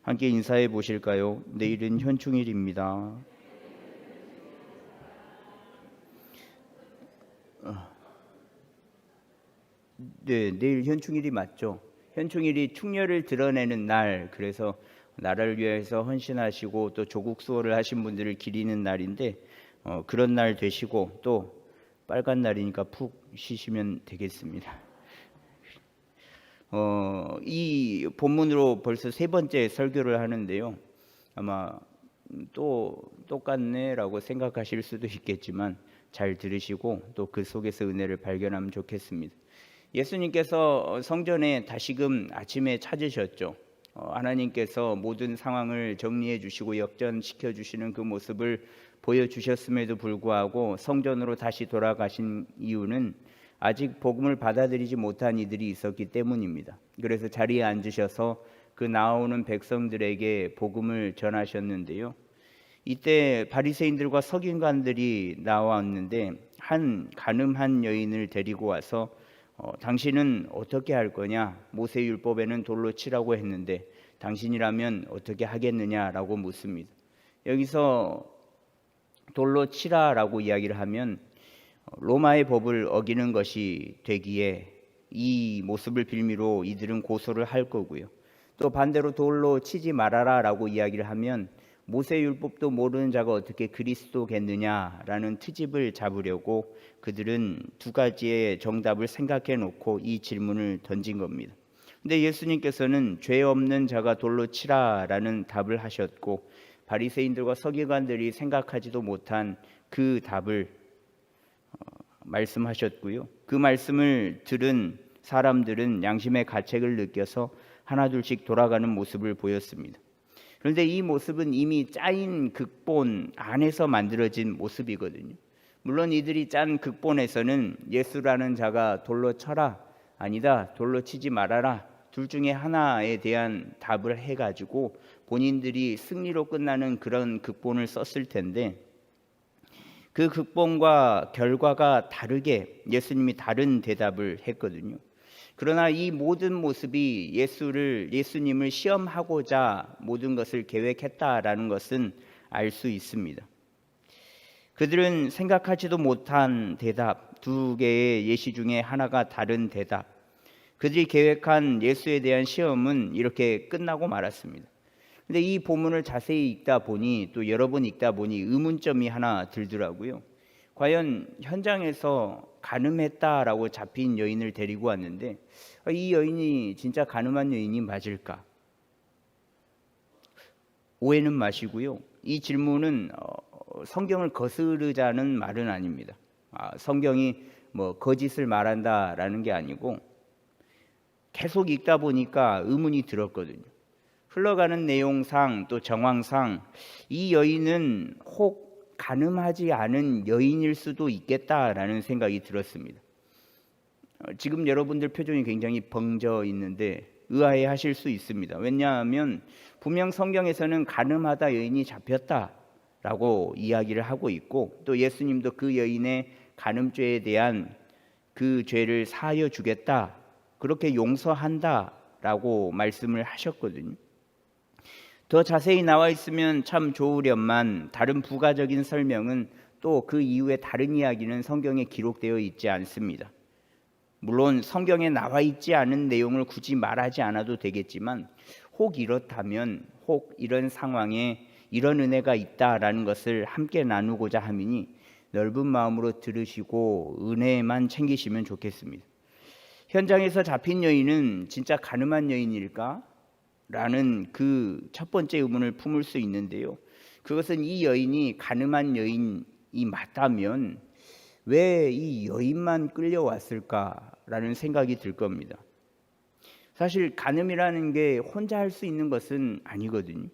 함께 인사해 보실까요? 내일은 현충일입니다. 네, 내일 현충일이 맞죠? 현충일이 충렬을 드러내는 날, 그래서 나라를 위해서 헌신하시고 또 조국 수호를 하신 분들을 기리는 날인데 그런 날 되시고 또 빨간 날이니까 푹 쉬시면 되겠습니다. 이 본문으로 벌써 세 번째 설교를 하는데요. 아마 또 똑같네라고 생각하실 수도 있겠지만 잘 들으시고 또 그 속에서 은혜를 발견하면 좋겠습니다. 예수님께서 성전에 다시금 아침에 찾으셨죠. 하나님께서 모든 상황을 정리해 주시고 역전시켜 주시는 그 모습을 보여주셨음에도 불구하고 성전으로 다시 돌아가신 이유는 아직 복음을 받아들이지 못한 이들이 있었기 때문입니다. 그래서 자리에 앉으셔서 그 나오는 백성들에게 복음을 전하셨는데요. 이때 바리새인들과 서기관들이 나왔는데 한 가늠한 여인을 데리고 와서 당신은 어떻게 할 거냐? 모세율법에는 돌로 치라고 했는데 당신이라면 어떻게 하겠느냐라고 묻습니다. 여기서 돌로 치라라고 이야기를 하면 로마의 법을 어기는 것이 되기에 이 모습을 빌미로 이들은 고소를 할 거고요. 또 반대로 돌로 치지 말아라라고 이야기를 하면 모세율법도 모르는 자가 어떻게 그리스도겠느냐라는 트집을 잡으려고 그들은 두 가지의 정답을 생각해 놓고 이 질문을 던진 겁니다. 근데 예수님께서는 죄 없는 자가 돌로 치라라는 답을 하셨고 바리새인들과 서기관들이 생각하지도 못한 그 답을 말씀하셨고요. 그 말씀을 들은 사람들은 양심의 가책을 느껴서 하나둘씩 돌아가는 모습을 보였습니다. 그런데 이 모습은 이미 짜인 극본 안에서 만들어진 모습이거든요. 물론 이들이 짠 극본에서는 예수라는 자가 돌로 쳐라, 아니다, 돌로 치지 말아라, 둘 중에 하나에 대한 답을 해가지고 본인들이 승리로 끝나는 그런 극본을 썼을 텐데 그 극본과 결과가 다르게 예수님이 다른 대답을 했거든요. 그러나 이 모든 모습이 예수님을 시험하고자 모든 것을 계획했다라는 것은 알 수 있습니다. 그들은 생각하지도 못한 대답, 두 개의 예시 중에 하나가 다른 대답, 그들이 계획한 예수에 대한 시험은 이렇게 끝나고 말았습니다. 근데 이 본문을 자세히 읽다 보니 또 여러 번 읽다 보니 의문점이 하나 들더라고요. 과연 현장에서 간음했다라고 잡힌 여인을 데리고 왔는데 이 여인이 진짜 간음한 여인이 맞을까? 오해는 마시고요. 이 질문은 성경을 거스르자는 말은 아닙니다. 성경이 거짓을 말한다라는 게 아니고 계속 읽다 보니까 의문이 들었거든요. 흘러가는 내용상 또 정황상 이 여인은 혹 간음하지 않은 여인일 수도 있겠다라는 생각이 들었습니다. 지금 여러분들 표정이 굉장히 벙져 있는데 의아해 하실 수 있습니다. 왜냐하면 분명 성경에서는 간음하다 여인이 잡혔다라고 이야기를 하고 있고 또 예수님도 그 여인의 간음죄에 대한 그 죄를 사하여 주겠다, 그렇게 용서한다라고 말씀을 하셨거든요. 더 자세히 나와 있으면 참 좋으련만 다른 부가적인 설명은 또 그 이후에 다른 이야기는 성경에 기록되어 있지 않습니다. 물론 성경에 나와 있지 않은 내용을 굳이 말하지 않아도 되겠지만 혹 이렇다면, 혹 이런 상황에 이런 은혜가 있다라는 것을 함께 나누고자 함이니 넓은 마음으로 들으시고 은혜만 챙기시면 좋겠습니다. 현장에서 잡힌 여인은 진짜 간음한 여인일까? 라는 그 첫 번째 의문을 품을 수 있는데요. 그것은 이 여인이 간음한 여인이 맞다면 왜 이 여인만 끌려왔을까라는 생각이 들 겁니다. 사실 간음이라는 게 혼자 할 수 있는 것은 아니거든요.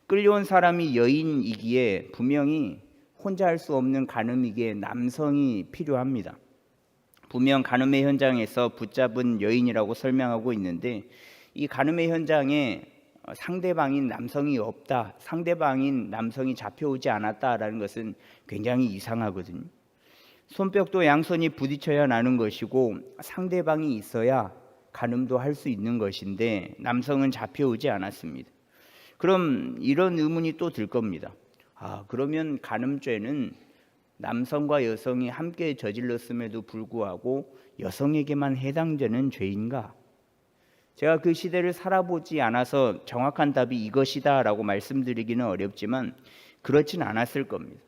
끌려온 사람이 여인이기에 분명히 혼자 할 수 없는 간음이기에 남성이 필요합니다. 분명 간음의 현장에서 붙잡은 여인이라고 설명하고 있는데 이 간음의 현장에 상대방인 남성이 없다, 상대방인 남성이 잡혀오지 않았다라는 것은 굉장히 이상하거든요. 손뼉도 양손이 부딪혀야 나는 것이고 상대방이 있어야 간음도 할 수 있는 것인데 남성은 잡혀오지 않았습니다. 그럼 이런 의문이 또 들 겁니다. 그러면 간음죄는 남성과 여성이 함께 저질렀음에도 불구하고 여성에게만 해당되는 죄인가? 제가 그 시대를 살아보지 않아서 정확한 답이 이것이다라고 말씀드리기는 어렵지만 그렇진 않았을 겁니다.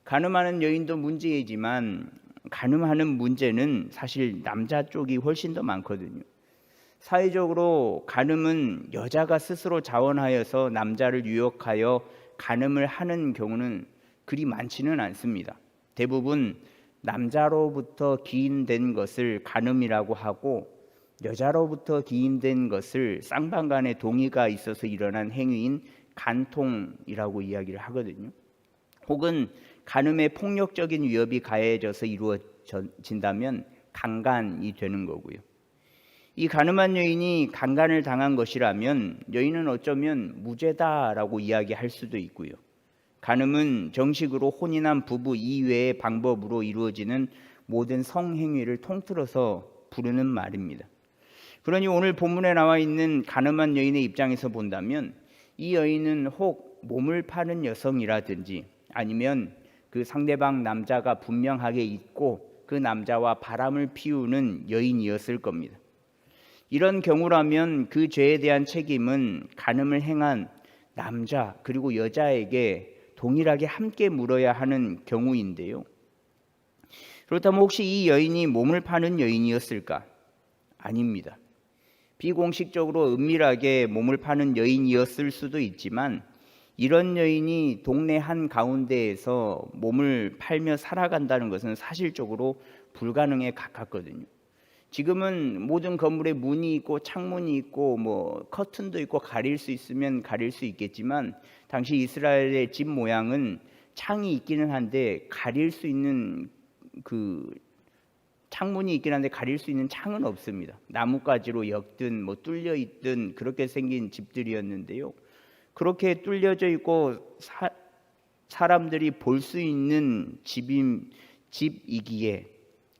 간음하는 여인도 문제이지만 간음하는 문제는 사실 남자 쪽이 훨씬 더 많거든요. 사회적으로 간음은 여자가 스스로 자원하여서 남자를 유혹하여 간음을 하는 경우는 그리 많지는 않습니다. 대부분 남자로부터 기인된 것을 간음이라고 하고 여자로부터 기인된 것을 쌍방간의 동의가 있어서 일어난 행위인 간통이라고 이야기를 하거든요. 혹은 간음의 폭력적인 위협이 가해져서 이루어진다면 강간이 되는 거고요. 이 간음한 여인이 강간을 당한 것이라면 여인은 어쩌면 무죄다라고 이야기할 수도 있고요. 간음은 정식으로 혼인한 부부 이외의 방법으로 이루어지는 모든 성행위를 통틀어서 부르는 말입니다. 그러니 오늘 본문에 나와 있는 간음한 여인의 입장에서 본다면 이 여인은 혹 몸을 파는 여성이라든지 아니면 그 상대방 남자가 분명하게 있고 그 남자와 바람을 피우는 여인이었을 겁니다. 이런 경우라면 그 죄에 대한 책임은 간음을 행한 남자 그리고 여자에게 동일하게 함께 물어야 하는 경우인데요. 그렇다면 혹시 이 여인이 몸을 파는 여인이었을까? 아닙니다. 비공식적으로 은밀하게 몸을 파는 여인이었을 수도 있지만 이런 여인이 동네 한 가운데에서 몸을 팔며 살아간다는 것은 사실적으로 불가능에 가깝거든요. 지금은 모든 건물에 문이 있고 창문이 있고 커튼도 있고 가릴 수 있으면 가릴 수 있겠지만 당시 이스라엘의 집 모양은 창이 있기는 한데 가릴 수 있는 창문이 있긴 한데 가릴 수 있는 창은 없습니다. 나뭇가지로 엮든 뚫려 있든 그렇게 생긴 집들이었는데요. 그렇게 뚫려져 있고 사람들이 볼 수 있는 집이기에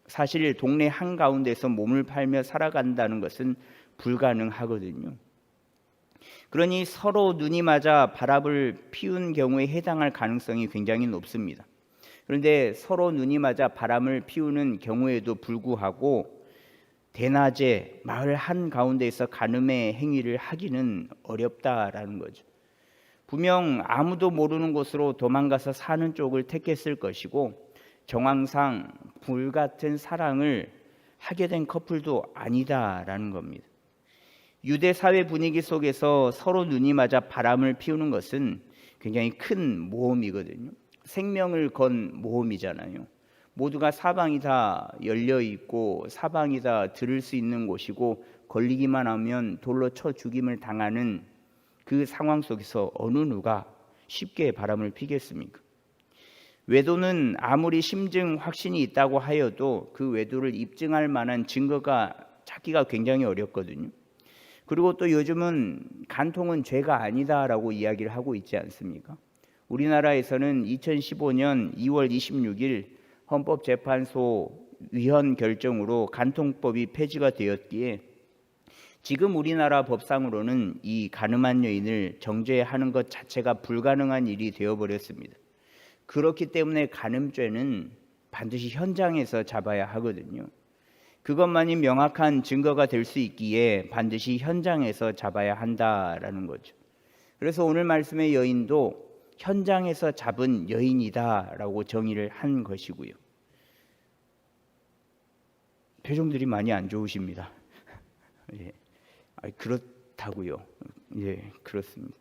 사실 동네 한가운데서 몸을 팔며 살아간다는 것은 불가능하거든요. 그러니 서로 눈이 맞아 바람을 피운 경우에 해당할 가능성이 굉장히 높습니다. 그런데 서로 눈이 맞아 바람을 피우는 경우에도 불구하고 대낮에 마을 한가운데에서 간음의 행위를 하기는 어렵다라는 거죠. 분명 아무도 모르는 곳으로 도망가서 사는 쪽을 택했을 것이고 정황상 불같은 사랑을 하게 된 커플도 아니다라는 겁니다. 유대 사회 분위기 속에서 서로 눈이 맞아 바람을 피우는 것은 굉장히 큰 모험이거든요. 생명을 건 모험이잖아요. 모두가 사방이 다 열려 있고 사방이 다 들을 수 있는 곳이고 걸리기만 하면 돌로 쳐 죽임을 당하는 그 상황 속에서 어느 누가 쉽게 바람을 피겠습니까? 외도는 아무리 심증 확신이 있다고 하여도 그 외도를 입증할 만한 증거가 찾기가 굉장히 어렵거든요. 그리고 또 요즘은 간통은 죄가 아니다라고 이야기를 하고 있지 않습니까? 우리나라에서는 2015년 2월 26일 헌법재판소 위헌 결정으로 간통법이 폐지가 되었기에 지금 우리나라 법상으로는 이 간음한 여인을 정죄하는 것 자체가 불가능한 일이 되어버렸습니다. 그렇기 때문에 간음죄는 반드시 현장에서 잡아야 하거든요. 그것만이 명확한 증거가 될 수 있기에 반드시 현장에서 잡아야 한다라는 거죠. 그래서 오늘 말씀의 여인도 현장에서 잡은 여인이다라고 정의를 한 것이고요. 표정들이 많이 안 좋으십니다. 예. 그렇다고요. 예, 그렇습니다.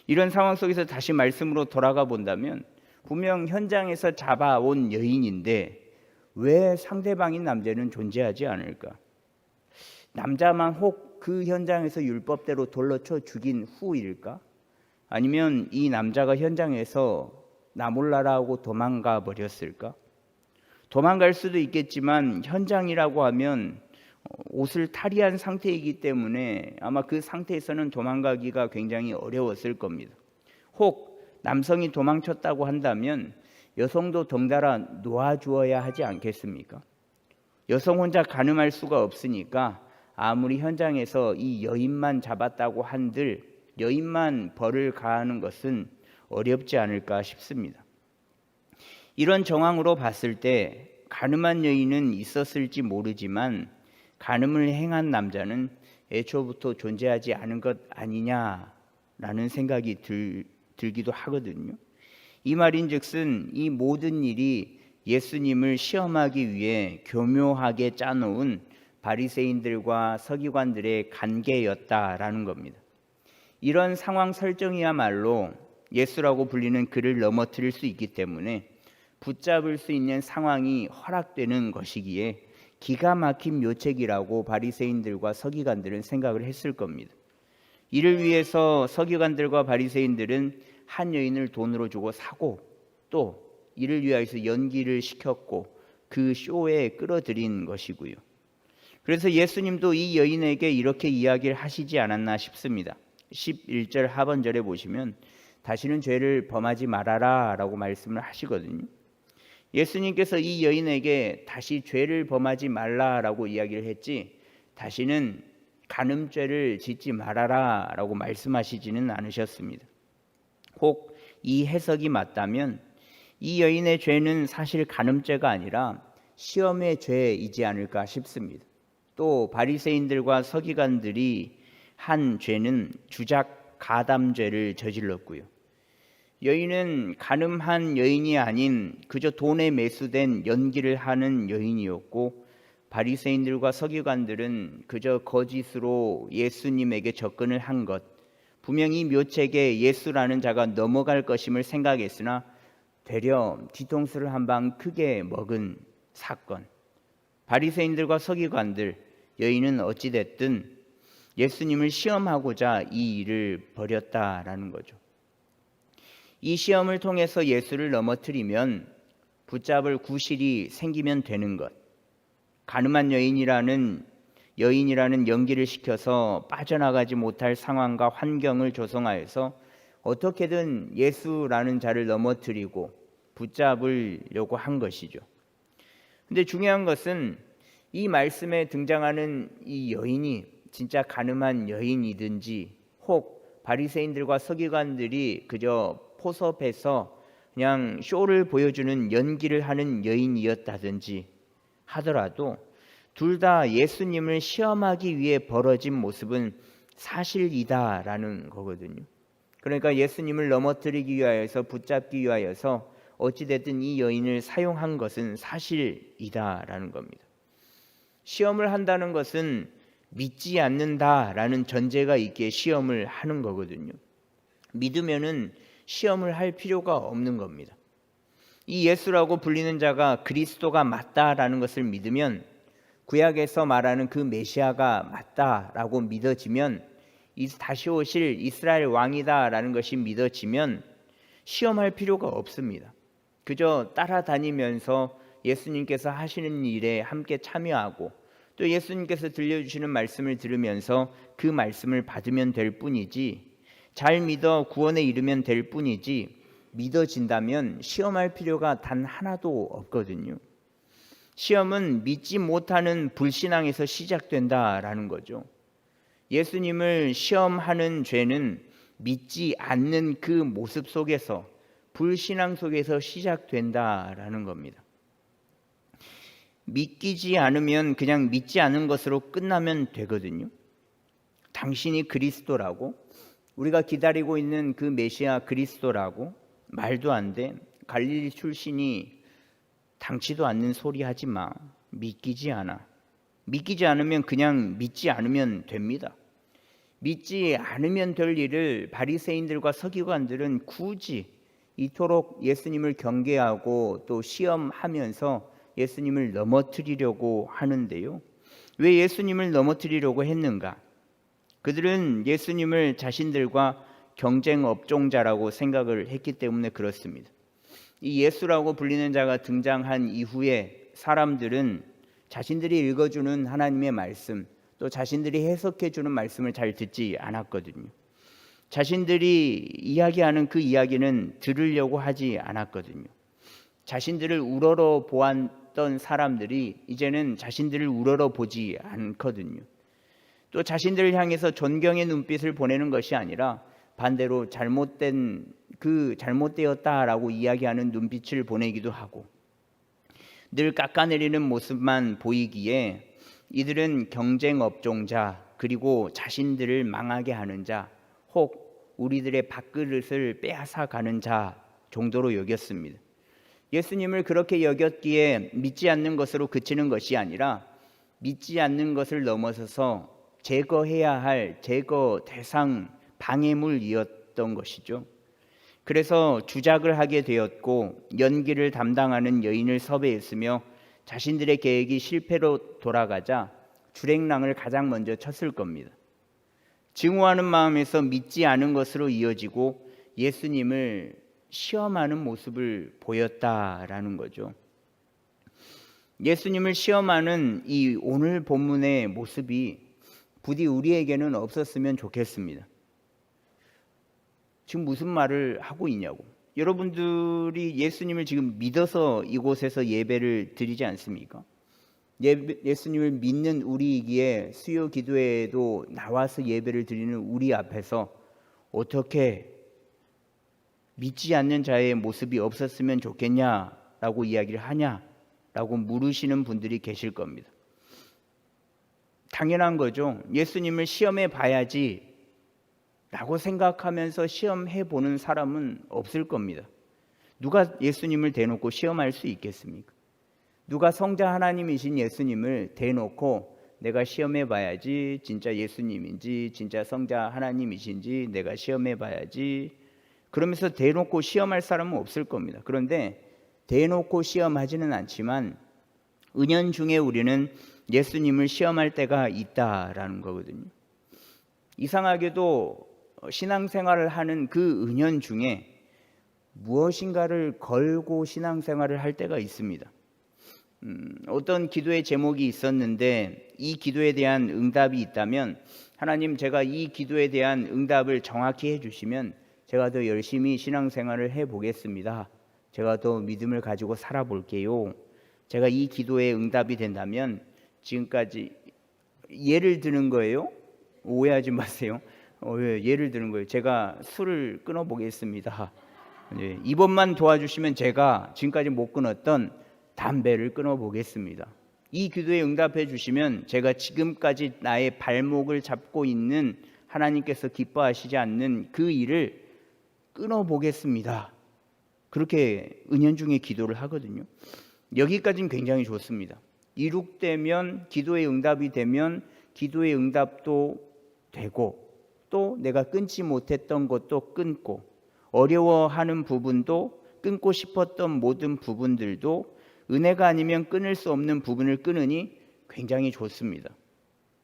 이런 상황 속에서 다시 말씀으로 돌아가 본다면 분명 현장에서 잡아온 여인인데 왜 상대방인 남자는 존재하지 않을까? 남자만 혹 그 현장에서 율법대로 돌로 쳐 죽인 후일까? 아니면 이 남자가 현장에서 나 몰라라 하고 도망가 버렸을까? 도망갈 수도 있겠지만 현장이라고 하면 옷을 탈의한 상태이기 때문에 아마 그 상태에서는 도망가기가 굉장히 어려웠을 겁니다. 혹 남성이 도망쳤다고 한다면 여성도 덩달아 놓아주어야 하지 않겠습니까? 여성 혼자 가늠할 수가 없으니까 아무리 현장에서 이 여인만 잡았다고 한들 여인만 벌을 가하는 것은 어렵지 않을까 싶습니다. 이런 정황으로 봤을 때 간음한 여인은 있었을지 모르지만 간음을 행한 남자는 애초부터 존재하지 않은 것 아니냐라는 생각이 들기도 하거든요. 이 말인즉슨 이 모든 일이 예수님을 시험하기 위해 교묘하게 짜놓은 바리새인들과 서기관들의 관계였다라는 겁니다. 이런 상황 설정이야말로 예수라고 불리는 그를 넘어뜨릴 수 있기 때문에 붙잡을 수 있는 상황이 허락되는 것이기에 기가 막힌 묘책이라고 바리새인들과 서기관들은 생각을 했을 겁니다. 이를 위해서 서기관들과 바리새인들은 한 여인을 돈으로 주고 사고 또 이를 위하여서 연기를 시켰고 그 쇼에 끌어들인 것이고요. 그래서 예수님도 이 여인에게 이렇게 이야기를 하시지 않았나 싶습니다. 11절 하반절에 보시면 다시는 죄를 범하지 말아라 라고 말씀을 하시거든요. 예수님께서 이 여인에게 다시 죄를 범하지 말라라고 이야기를 했지 다시는 간음죄를 짓지 말아라 라고 말씀하시지는 않으셨습니다. 혹 이 해석이 맞다면 이 여인의 죄는 사실 간음죄가 아니라 시험의 죄이지 않을까 싶습니다. 또 바리새인들과 서기관들이 한 죄는 주작 가담죄를 저질렀고요. 여인은 간음한 여인이 아닌 그저 돈에 매수된 연기를 하는 여인이었고 바리새인들과 서기관들은 그저 거짓으로 예수님에게 접근을 한 것, 분명히 묘책에 예수라는 자가 넘어갈 것임을 생각했으나 되려 뒤통수를 한 방 크게 먹은 사건. 바리새인들과 서기관들, 여인은 어찌됐든 예수님을 시험하고자 이 일을 벌였다라는 거죠. 이 시험을 통해서 예수를 넘어뜨리면 붙잡을 구실이 생기면 되는 것, 간음한 여인이라는 연기를 시켜서 빠져나가지 못할 상황과 환경을 조성하여서 어떻게든 예수라는 자를 넘어뜨리고 붙잡으려고 한 것이죠. 근데 중요한 것은 이 말씀에 등장하는 이 여인이 진짜 간음한 여인이든지 혹 바리새인들과 서기관들이 그저 포섭해서 그냥 쇼를 보여주는 연기를 하는 여인이었다든지 하더라도 둘 다 예수님을 시험하기 위해 벌어진 모습은 사실이다라는 거거든요. 그러니까 예수님을 넘어뜨리기 위하여서 붙잡기 위하여서 어찌됐든 이 여인을 사용한 것은 사실이다라는 겁니다. 시험을 한다는 것은 믿지 않는다라는 전제가 있기에 시험을 하는 거거든요. 믿으면은 시험을 할 필요가 없는 겁니다. 이 예수라고 불리는 자가 그리스도가 맞다라는 것을 믿으면 구약에서 말하는 그 메시아가 맞다라고 믿어지면 다시 오실 이스라엘 왕이다라는 것이 믿어지면 시험할 필요가 없습니다. 그저 따라다니면서 예수님께서 하시는 일에 함께 참여하고 또 예수님께서 들려주시는 말씀을 들으면서 그 말씀을 받으면 될 뿐이지 잘 믿어 구원에 이르면 될 뿐이지 믿어진다면 시험할 필요가 단 하나도 없거든요. 시험은 믿지 못하는 불신앙에서 시작된다라는 거죠. 예수님을 시험하는 죄는 믿지 않는 그 모습 속에서 불신앙 속에서 시작된다라는 겁니다. 믿기지 않으면 그냥 믿지 않은 것으로 끝나면 되거든요. 당신이 그리스도라고 우리가 기다리고 있는 그 메시아 그리스도라고 말도 안 돼. 갈릴리 출신이 당치도 않는 소리 하지 마. 믿기지 않아. 믿기지 않으면 그냥 믿지 않으면 됩니다. 믿지 않으면 될 일을 바리새인들과 서기관들은 굳이 이토록 예수님을 경계하고 또 시험하면서 예수님을 넘어뜨리려고 하는데요. 왜 예수님을 넘어뜨리려고 했는가? 그들은 예수님을 자신들과 경쟁 업종자라고 생각을 했기 때문에 그렇습니다. 이 예수라고 불리는 자가 등장한 이후에 사람들은 자신들이 읽어주는 하나님의 말씀 또 자신들이 해석해주는 말씀을 잘 듣지 않았거든요. 자신들이 이야기하는 그 이야기는 들으려고 하지 않았거든요. 자신들을 우러러 보았던 사람들이 이제는 자신들을 우러러 보지 않거든요. 또 자신들을 향해서 존경의 눈빛을 보내는 것이 아니라 반대로 잘못되었다라고 이야기하는 눈빛을 보내기도 하고, 늘 깎아내리는 모습만 보이기에 이들은 경쟁 업종자, 그리고 자신들을 망하게 하는 자, 혹 우리들의 밥그릇을 빼앗아 가는 자 정도로 여겼습니다. 예수님을 그렇게 여겼기에 믿지 않는 것으로 그치는 것이 아니라 믿지 않는 것을 넘어서서 제거해야 할 제거 대상 방해물이었던 것이죠. 그래서 주작을 하게 되었고 연기를 담당하는 여인을 섭외했으며 자신들의 계획이 실패로 돌아가자 주랭랑을 가장 먼저 쳤을 겁니다. 증오하는 마음에서 믿지 않은 것으로 이어지고 예수님을 시험하는 모습을 보였다라는 거죠. 예수님을 시험하는 이 오늘 본문의 모습이 부디 우리에게는 없었으면 좋겠습니다. 지금 무슨 말을 하고 있냐고. 여러분들이 예수님을 지금 믿어서 이곳에서 예배를 드리지 않습니까? 예수님을 믿는 우리이기에 수요 기도회에도 나와서 예배를 드리는 우리 앞에서 어떻게 믿지 않는 자의 모습이 없었으면 좋겠냐라고 이야기를 하냐라고 물으시는 분들이 계실 겁니다. 당연한 거죠. 예수님을 시험해 봐야지 라고 생각하면서 시험해 보는 사람은 없을 겁니다. 누가 예수님을 대놓고 시험할 수 있겠습니까? 누가 성자 하나님이신 예수님을 대놓고 내가 시험해 봐야지 진짜 예수님인지 진짜 성자 하나님이신지 내가 시험해 봐야지 그러면서 대놓고 시험할 사람은 없을 겁니다. 그런데 대놓고 시험하지는 않지만 은연중에 우리는 예수님을 시험할 때가 있다라는 거거든요. 이상하게도 신앙생활을 하는 그 은연중에 무엇인가를 걸고 신앙생활을 할 때가 있습니다. 어떤 기도의 제목이 있었는데 이 기도에 대한 응답이 있다면 하나님 제가 이 기도에 대한 응답을 정확히 해주시면 제가 더 열심히 신앙생활을 해보겠습니다. 제가 더 믿음을 가지고 살아볼게요. 제가 이 기도에 응답이 된다면 지금까지 예를 드는 거예요. 오해하지 마세요. 예를 드는 거예요. 제가 술을 끊어보겠습니다. 이번만 도와주시면 제가 지금까지 못 끊었던 담배를 끊어보겠습니다. 이 기도에 응답해 주시면 제가 지금까지 나의 발목을 잡고 있는 하나님께서 기뻐하시지 않는 그 일을 끊어보겠습니다. 그렇게 은연중에 기도를 하거든요. 여기까지는 굉장히 좋습니다. 이룩되면 기도의 응답이 되면 기도의 응답도 되고 또 내가 끊지 못했던 것도 끊고 어려워하는 부분도 끊고 싶었던 모든 부분들도 은혜가 아니면 끊을 수 없는 부분을 끊으니 굉장히 좋습니다.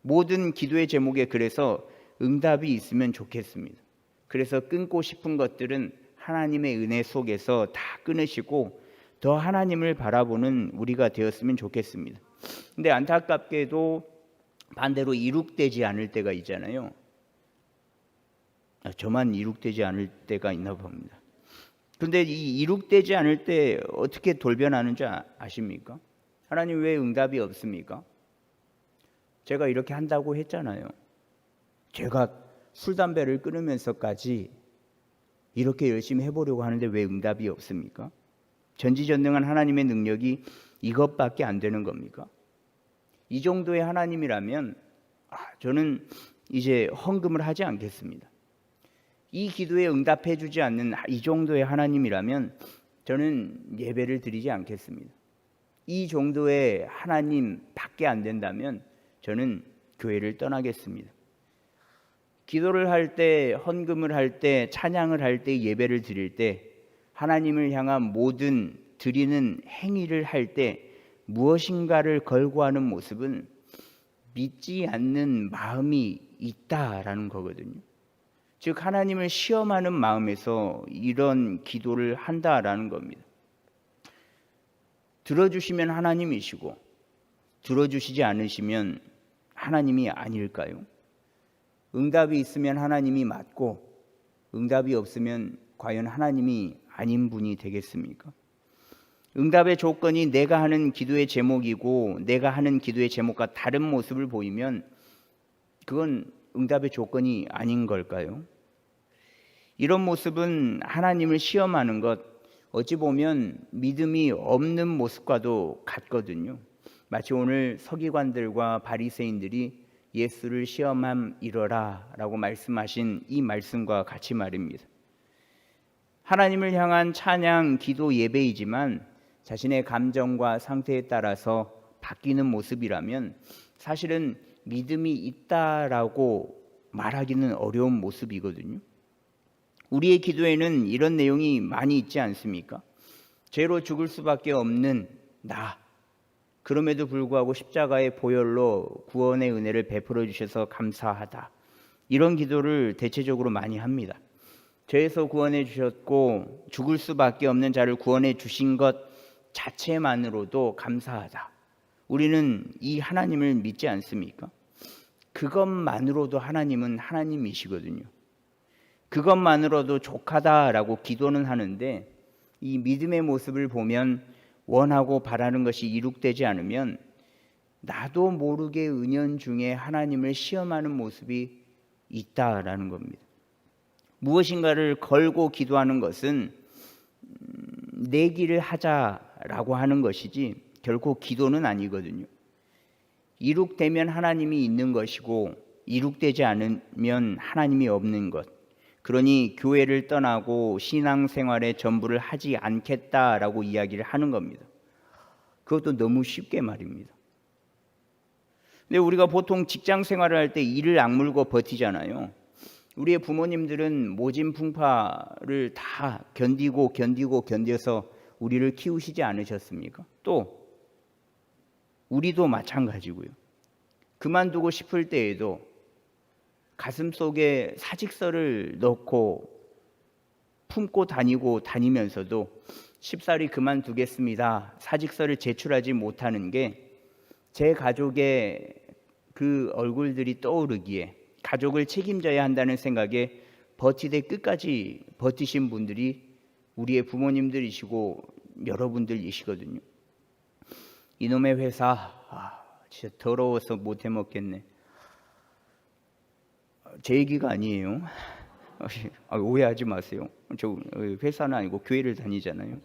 모든 기도의 제목에 그래서 응답이 있으면 좋겠습니다. 그래서 끊고 싶은 것들은 하나님의 은혜 속에서 다 끊으시고 더 하나님을 바라보는 우리가 되었으면 좋겠습니다. 근데 안타깝게도 반대로 이룩되지 않을 때가 있잖아요. 저만 이룩되지 않을 때가 있나 봅니다. 그런데 이 이룩되지 않을 때 어떻게 돌변하는 줄 아십니까? 하나님 왜 응답이 없습니까? 제가 이렇게 한다고 했잖아요. 제가 술 담배를 끊으면서까지 이렇게 열심히 해보려고 하는데 왜 응답이 없습니까? 전지전능한 하나님의 능력이 이것밖에 안 되는 겁니까? 이 정도의 하나님이라면 저는 이제 헌금을 하지 않겠습니다. 이 기도에 응답해 주지 않는 이 정도의 하나님이라면 저는 예배를 드리지 않겠습니다. 이 정도의 하나님 밖에 안 된다면 저는 교회를 떠나겠습니다. 기도를 할 때, 헌금을 할 때, 찬양을 할 때, 예배를 드릴 때 하나님을 향한 모든 드리는 행위를 할 때 무엇인가를 걸고 하는 모습은 믿지 않는 마음이 있다라는 거거든요. 즉 하나님을 시험하는 마음에서 이런 기도를 한다라는 겁니다. 들어주시면 하나님이시고 들어주시지 않으시면 하나님이 아닐까요? 응답이 있으면 하나님이 맞고 응답이 없으면 과연 하나님이 아닌 분이 되겠습니까? 응답의 조건이 내가 하는 기도의 제목이고 내가 하는 기도의 제목과 다른 모습을 보이면 그건 응답의 조건이 아닌 걸까요? 이런 모습은 하나님을 시험하는 것, 어찌 보면 믿음이 없는 모습과도 같거든요. 마치 오늘 서기관들과 바리새인들이 예수를 시험함이러라 라고 말씀하신 이 말씀과 같이 말입니다. 하나님을 향한 찬양, 기도, 예배이지만 자신의 감정과 상태에 따라서 바뀌는 모습이라면 사실은 믿음이 있다라고 말하기는 어려운 모습이거든요. 우리의 기도에는 이런 내용이 많이 있지 않습니까? 죄로 죽을 수밖에 없는 나, 그럼에도 불구하고 십자가의 보혈로 구원의 은혜를 베풀어 주셔서 감사하다. 이런 기도를 대체적으로 많이 합니다. 죄에서 구원해 주셨고 죽을 수밖에 없는 자를 구원해 주신 것 자체만으로도 감사하다. 우리는 이 하나님을 믿지 않습니까? 그것만으로도 하나님은 하나님이시거든요. 그것만으로도 족하다라고 기도는 하는데 이 믿음의 모습을 보면 원하고 바라는 것이 이룩되지 않으면 나도 모르게 은연중에 하나님을 시험하는 모습이 있다라는 겁니다. 무엇인가를 걸고 기도하는 것은 내기를 하자라고 하는 것이지 결코 기도는 아니거든요. 이룩되면 하나님이 있는 것이고 이룩되지 않으면 하나님이 없는 것. 그러니 교회를 떠나고 신앙생활에 전부를 하지 않겠다라고 이야기를 하는 겁니다. 그것도 너무 쉽게 말입니다. 근데 우리가 보통 직장 생활을 할 때 이를 악물고 버티잖아요. 우리의 부모님들은 모진 풍파를 다 견뎌서 우리를 키우시지 않으셨습니까? 또 우리도 마찬가지고요. 그만두고 싶을 때에도 가슴속에 사직서를 넣고 품고 다니면서도 쉽사리 그만두겠습니다. 사직서를 제출하지 못하는 게 제 가족의 그 얼굴들이 떠오르기에 가족을 책임져야 한다는 생각에 버티되 끝까지 버티신 분들이 우리의 부모님들이시고 여러분들이시거든요. 이놈의 회사 진짜 더러워서 못 해먹겠네. 제 얘기가 아니에요. 오해하지 마세요. 저 회사는 아니고 교회를 다니잖아요.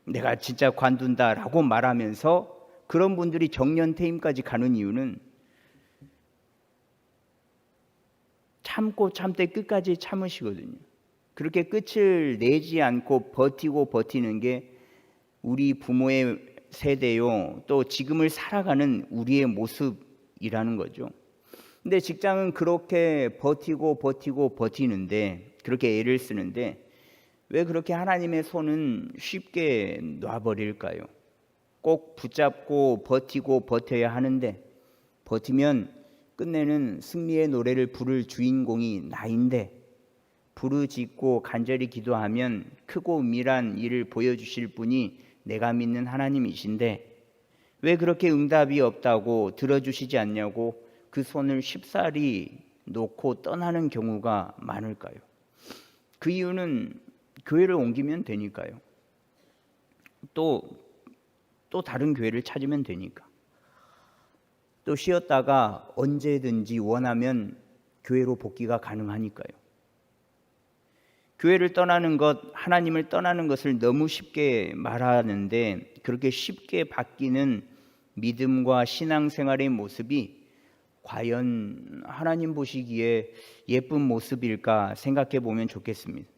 내가 진짜 관둔다라고 말하면서 그런 분들이 정년 퇴임까지 가는 이유는 참고 참되 끝까지 참으시거든요. 그렇게 끝을 내지 않고 버티는 게 우리 부모의 세대요, 또 지금을 살아가는 우리의 모습이라는 거죠. 근데 직장은 그렇게 버티는데, 그렇게 애를 쓰는데 왜 그렇게 하나님의 손은 쉽게 놔버릴까요? 꼭 붙잡고 버텨야 하는데, 버티면 끝내는 승리의 노래를 부를 주인공이 나인데, 부르짖고 간절히 기도하면 크고 은밀한 일을 보여주실 분이 내가 믿는 하나님이신데 왜 그렇게 응답이 없다고 들어주시지 않냐고 그 손을 쉽사리 놓고 떠나는 경우가 많을까요? 그 이유는 교회를 옮기면 되니까요. 또 다른 교회를 찾으면 되니까. 또 쉬었다가 언제든지 원하면 교회로 복귀가 가능하니까요. 교회를 떠나는 것, 하나님을 떠나는 것을 너무 쉽게 말하는데 그렇게 쉽게 바뀌는 믿음과 신앙생활의 모습이 과연 하나님 보시기에 예쁜 모습일까 생각해 보면 좋겠습니다.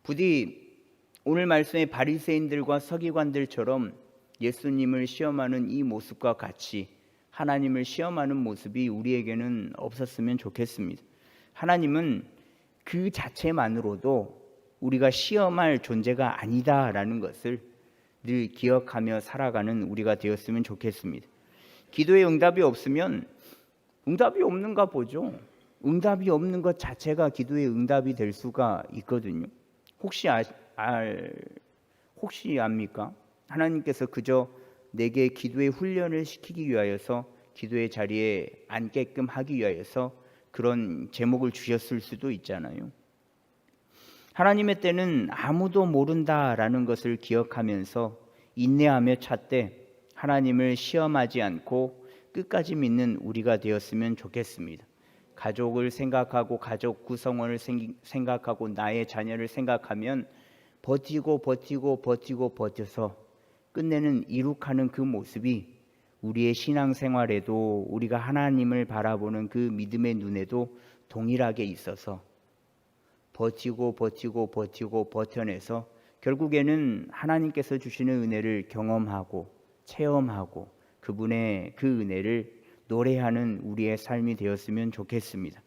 부디 오늘 말씀의 바리새인들과 서기관들처럼 예수님을 시험하는 이 모습과 같이 하나님을 시험하는 모습이 우리에게는 없었으면 좋겠습니다. 하나님은 그 자체만으로도 우리가 시험할 존재가 아니다라는 것을 늘 기억하며 살아가는 우리가 되었으면 좋겠습니다. 기도에 응답이 없으면 응답이 없는가 보죠. 응답이 없는 것 자체가 기도의 응답이 될 수가 있거든요. 혹시 압니까? 하나님께서 그저 내게 기도의 훈련을 시키기 위하여서 기도의 자리에 앉게끔 하기 위하여서 그런 제목을 주셨을 수도 있잖아요. 하나님의 때는 아무도 모른다라는 것을 기억하면서 인내하며 찾되 하나님을 시험하지 않고 끝까지 믿는 우리가 되었으면 좋겠습니다. 가족을 생각하고 가족 구성원을 생각하고 나의 자녀를 생각하면 버텨서 끝내는 이룩하는 그 모습이 우리의 신앙생활에도 우리가 하나님을 바라보는 그 믿음의 눈에도 동일하게 있어서 버텨내서 결국에는 하나님께서 주시는 은혜를 경험하고 체험하고 그분의 그 은혜를 노래하는 우리의 삶이 되었으면 좋겠습니다.